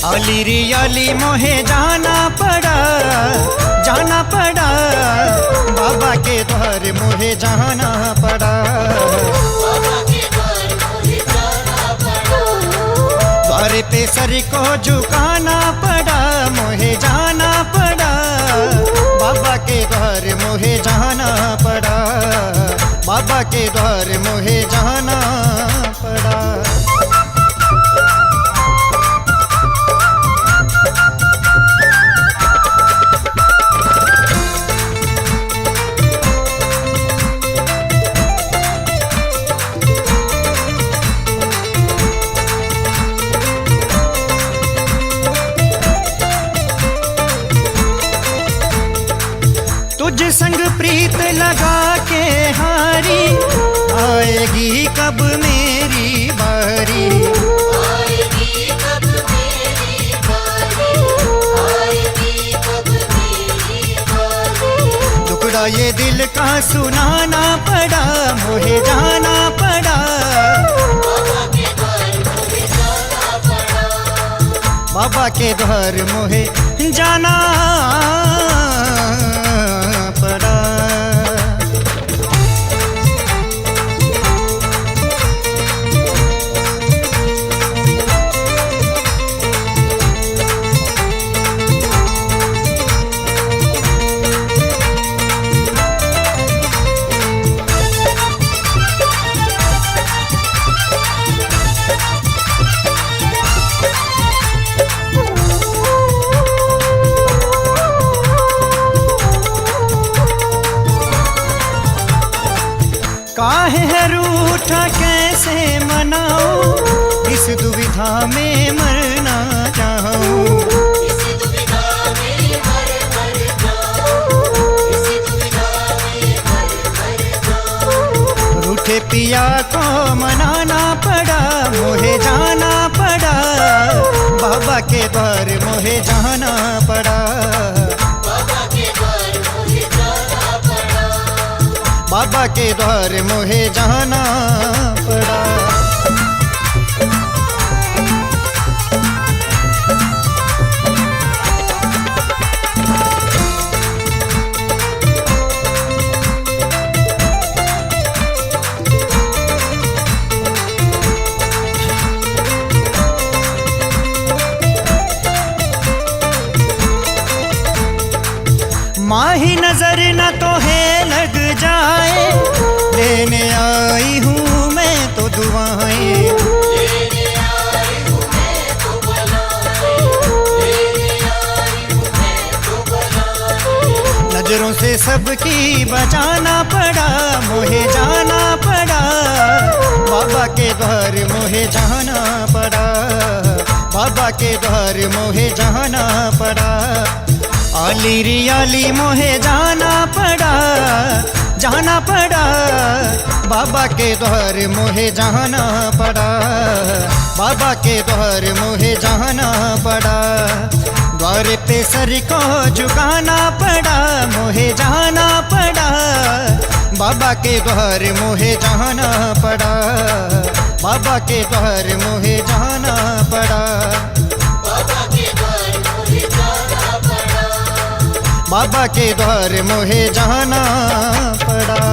अली रे अली मोहे जाना पड़ा बाबा के द्वार मोहे जाना पड़ा। द्वार पे सर को झुकाना पड़ा मोहे जाना पड़ा। बाबा के द्वार मोहे जाना पड़ा। बाबा के द्वार मोहे जाना पड़ा। तुझ संग प्रीत लगा के हारी, आएगी कब मेरी बारी। आएगी कब मेरी बारी, आएगी कब मेरी बारी। टुकड़ा ये दिल का सुनाना पड़ा मोहे जाना पड़ा। बाबा के द्वार मोहे जाना पड़ा। बाबा के द्वार मोहे जाना पड़ा। काहे है रूठा कैसे मनाऊं, इस दुविधा में मरना चाहूं। इस दुविधा में मर जाऊं, इस दुविधा में मर जाऊं। रूठे पिया को मनाना पड़ा मोहे जाना पड़ा। बाबा के द्वार मोहे जाना पड़ा। बाबा के द्वार मोहे जाना पड़ा। बाबा के द्वार मोहे जाना पड़ा। माही नजर न तो है लग जाए, लेने आई हूँ मैं तो दुआएं। लेने आई हूँ मैं तो बुलाए, लेने आई हूँ मैं तो बुलाए। नजरों से सबकी बचाना पड़ा मोहे जाना पड़ा। बाबा के द्वार मोहे जाना पड़ा। बाबा के द्वार मोहे जाना पड़ा। अली रे अली मोहे जाना पड़ा बाबा के द्वार मोहे जाना पड़ा। बाबा के द्वार मोहे जाना पड़ा। द्वार पे सर को झुकाना पड़ा मोहे जाना पड़ा। बाबा के द्वार मोहे जाना पड़ा। बाबा के द्वार मोहे जाना पड़ा। बाबा के द्वार मोहे जाना पड़ा। बाबा के द्वार मोहे जाना पड़ा।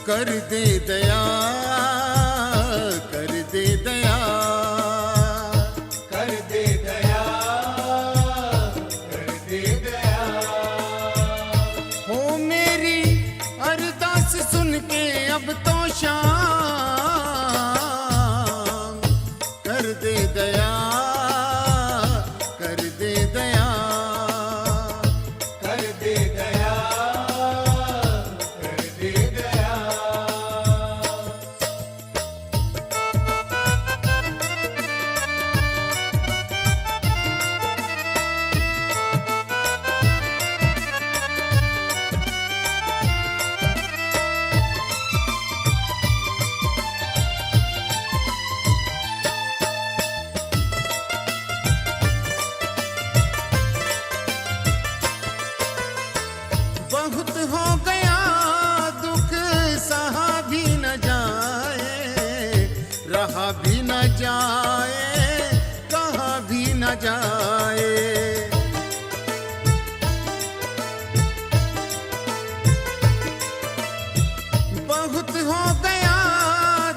कर दे दया, कर दे दया, कर दे दया, कर दे दया। हो मेरी अरदास सुन के अब तो शाम, कर दे दया, कर दे दया, कर दे दया, कर दे दया। बहुत हो गया दुख सहा भी न जाए, रहा भी न जाए, कहा भी न जाए। बहुत हो गया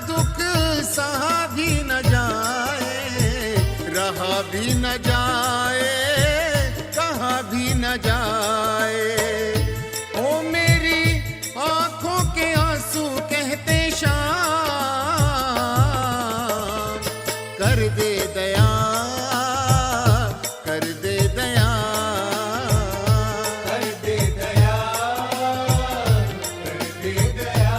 दुख सहा भी न जाए, रहा भी न जाए, कहा भी न जाए। ओ मेरी आंखों के आंसू कहते शाम, कर दे दया, कर दे दया, कर दे दया, कर दे दया।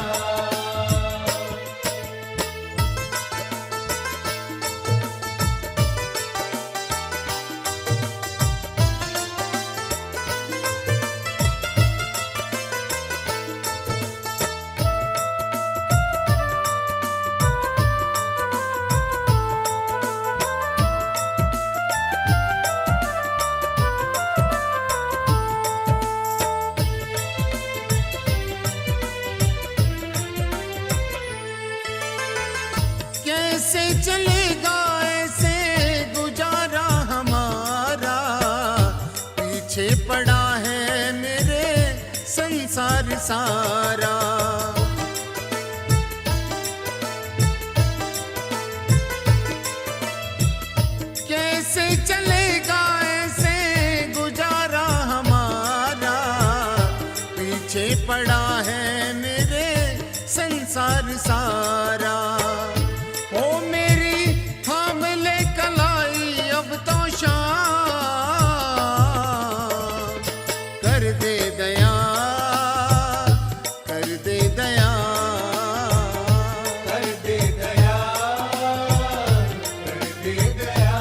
कैसे चलेगा ऐसे गुजारा हमारा, पीछे पड़ा है मेरे संसार सारा। कैसे चलेगा ऐसे गुजारा हमारा, पीछे पड़ा है मेरे संसार सारा। ओ मेरी थाम ले कलाई अब तो शाम, कर दे दया, कर दे दया, कर दे दया, कर दे दया।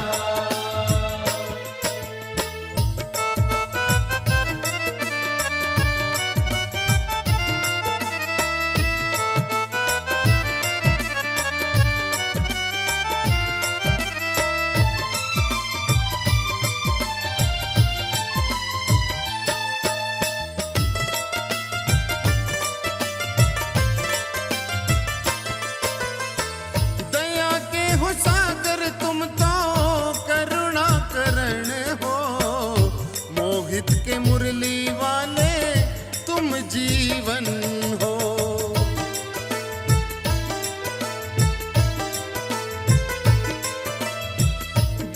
दया के हो सागर तुम तो करुणा करण हो, मोहित के मुरली वाले तुम जीवन हो।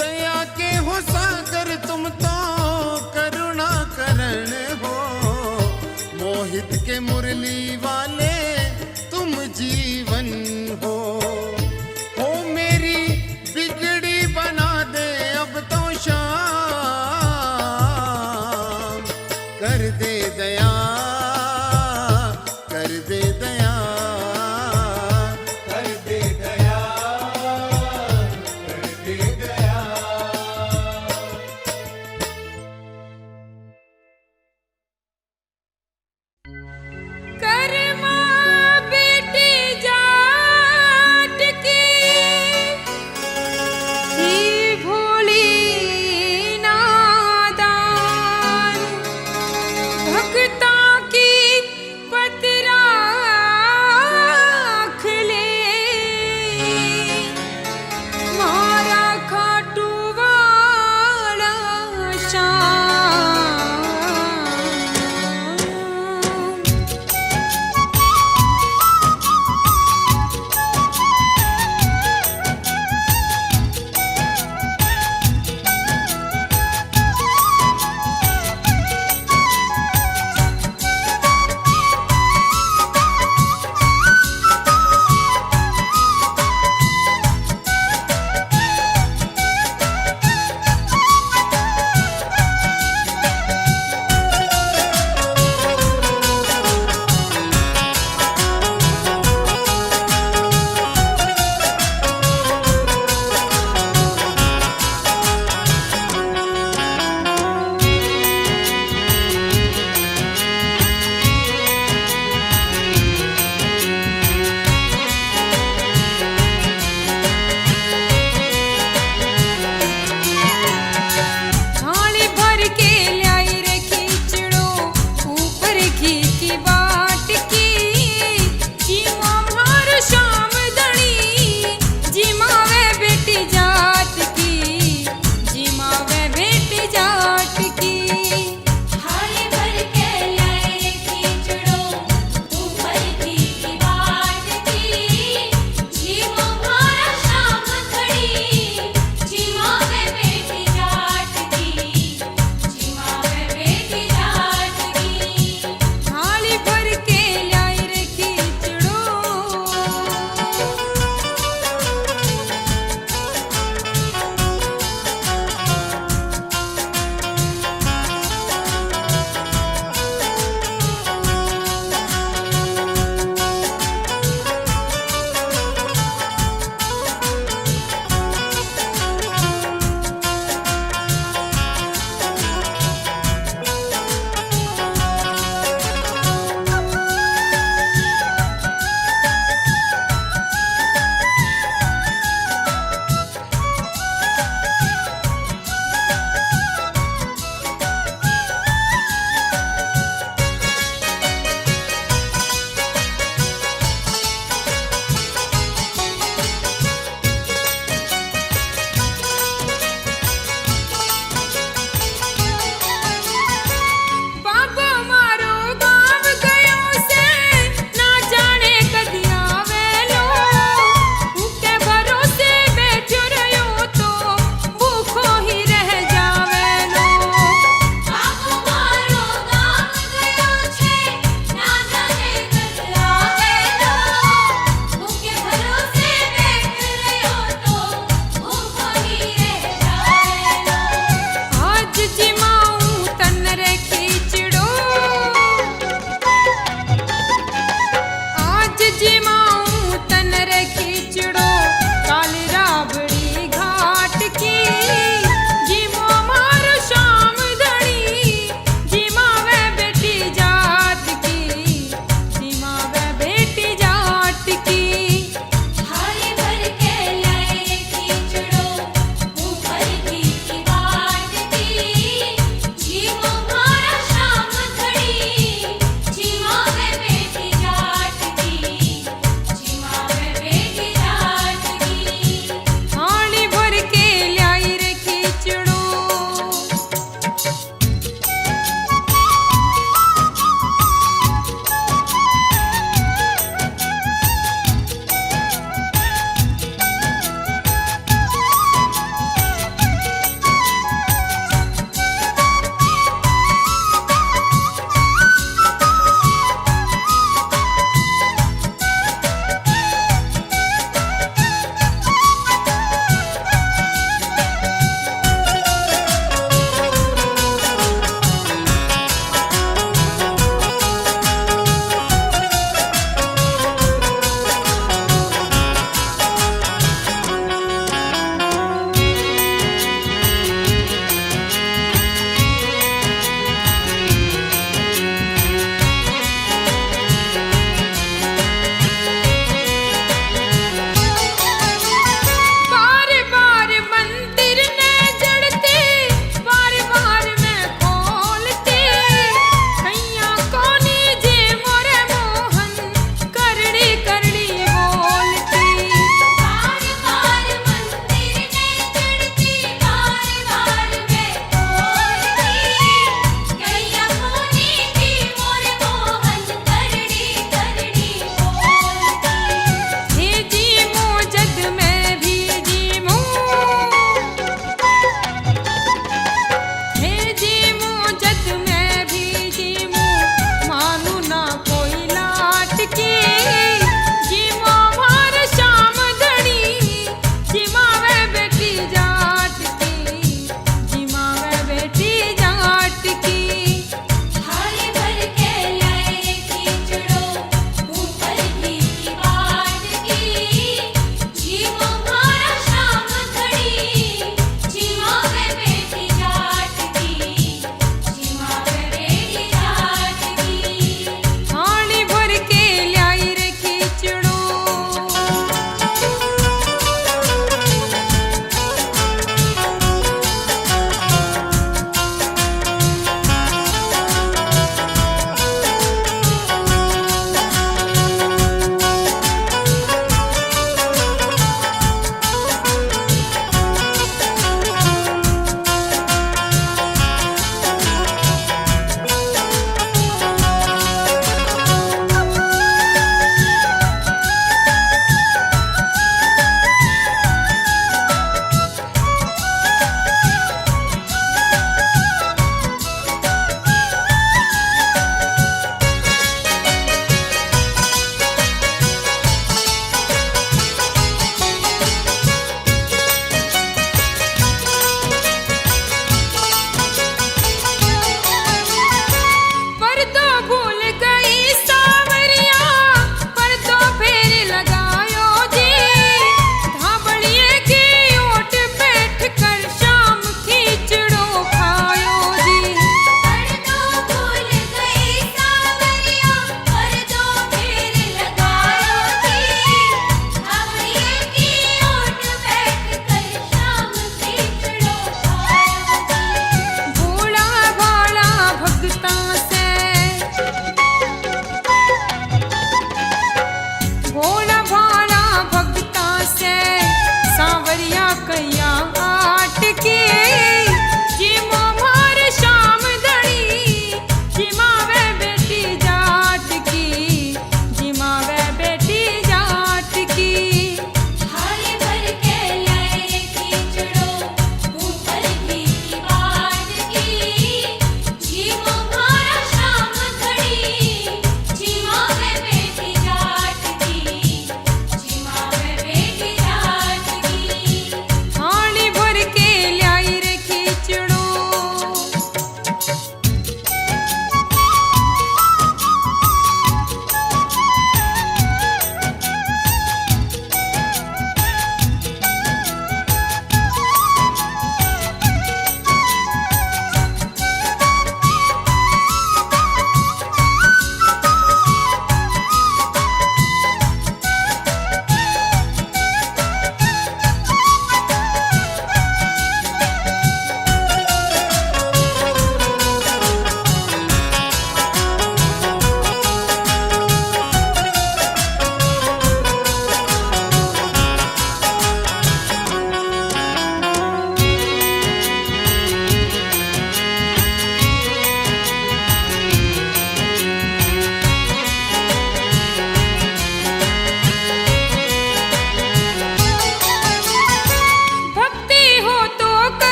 दया के हो सागर तुम तो करुणा करण हो, मोहित के मुरली वाले तुम जीवन हो। ओ मेरी बिगड़ी बना दे अब तो शाम, कर दे दया, कर दे दया, कर दे दया, कर दे दया। कर्मा बेटी जाट की ही भोली नादान,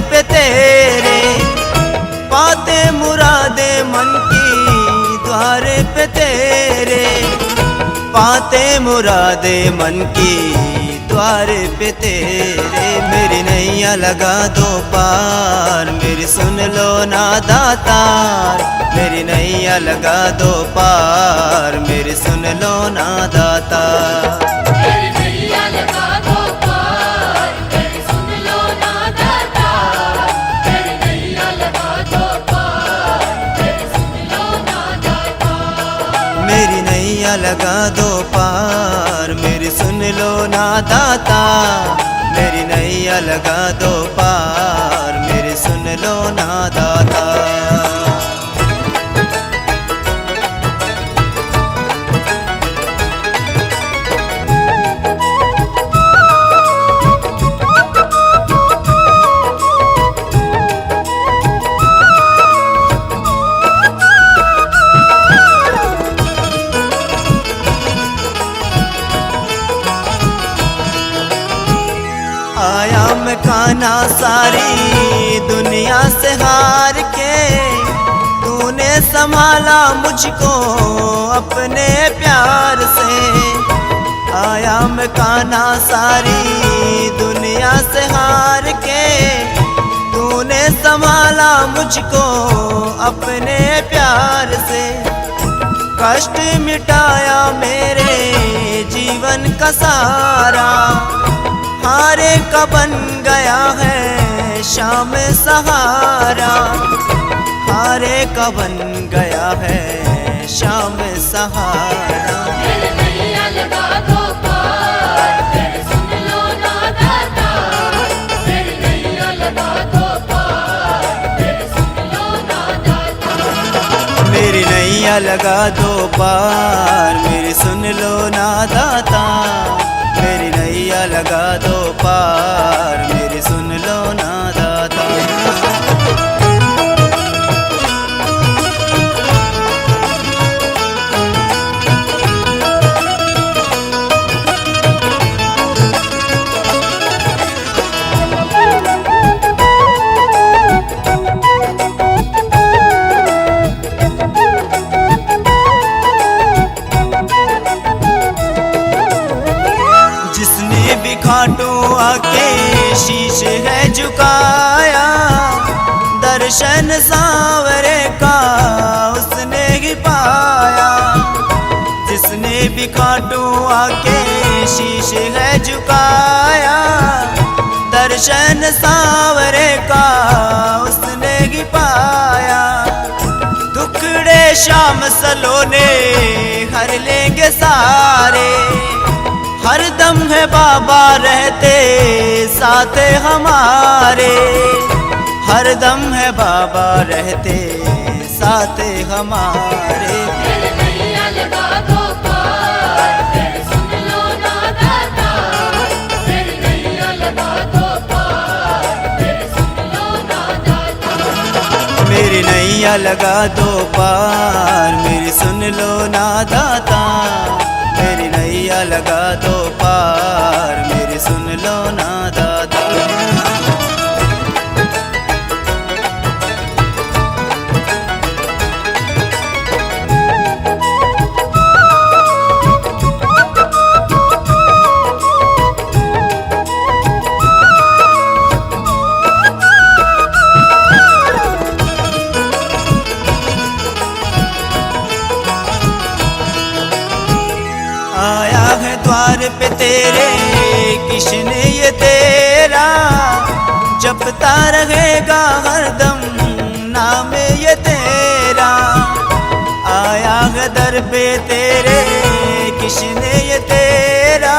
पे तेरे, पाते मुरादे मन की द्वारे पे तेरे, पाते मुरादे मन की द्वारे पे तेरे। मेरी नैया लगा दो पार, मेरी सुन लो ना दातार, मेरी नैया लगा दो पार, मेरी सुन लो ना दातार। मेरी नैया लगा दो पार, मेरी सुन लो ना दातार, मेरी नैया लगा दो पार, मेरी सुन लो ना दातार। मेरी नैया लगा दो पार, मेरी सुन लो ना दाता, मेरी नैया लगा दो पार, मेरी सुन लो ना दाता। आया मैं कान्हा सारी दुनिया से हार के, तूने संभाला मुझको अपने प्यार से। आया मैं कान्हा सारी दुनिया से हार के, तूने संभाला मुझको अपने प्यार से। कष्ट मिटाया मेरे जीवन का सारा, हारे का बन गया है शाम सहारा, हारे का बन गया है शाम सहारा। मेरी नैया लगा दो पार, मेरी सुन लो ना दातार, मेरी नैया लगा दो पार, मेरी सुन लो ना दातार। मेरी नैया लगा दो पार, मेरी सुन लो ना दाता, मेरी नैया लगा दो पार, मेरी सुन लो ना दाता। जिसने भी खाटू आके शीश है झुकाया, दर्शन सांवरे का उसने ही पाया। जिसने भी खाटू आके शीश है झुकाया, दर्शन सांवरे का उसने ही पाया। दुखड़े शाम सलोने हर लेंगे सारे, हर दम है बाबा रहते साथ हमारे, हर दम है बाबा रहते साथ हमारे। मेरी नैया लगा दो पार, मेरी सुन लो ना दातार, मेरी नैया लगा दो पार, मेरी सुन लो ना दातार। मेरी नैया लगा दो पार, मेरी सुन लो ना दाता, मेरी नैया लगा दो पार, मेरी सुन लो ना दाता। आया है द्वार पे तेरे कृष्ण ये तेरा, जपता रहेगा हरदम नाम ये तेरा। आया है दर पे तेरे कृष्ण ये तेरा,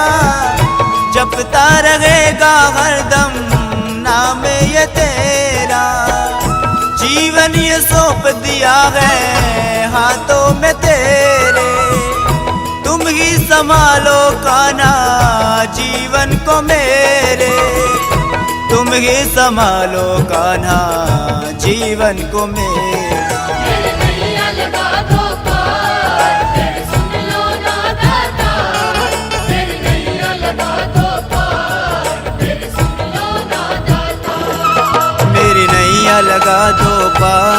जपता रहेगा हरदम नाम ये तेरा। जीवन ये सौंप दिया है हाथों में तेरे, तुम ही संभालो कान्हा जीवन को मेरे, तुम ही संभालो कान्हा जीवन को मेरे। मेरी नैया लगा दो पार, मेरी सुन लो ना दातार, मेरी नैया लगा दो पार, मेरी सुन लो ना दातार। लगा दो पार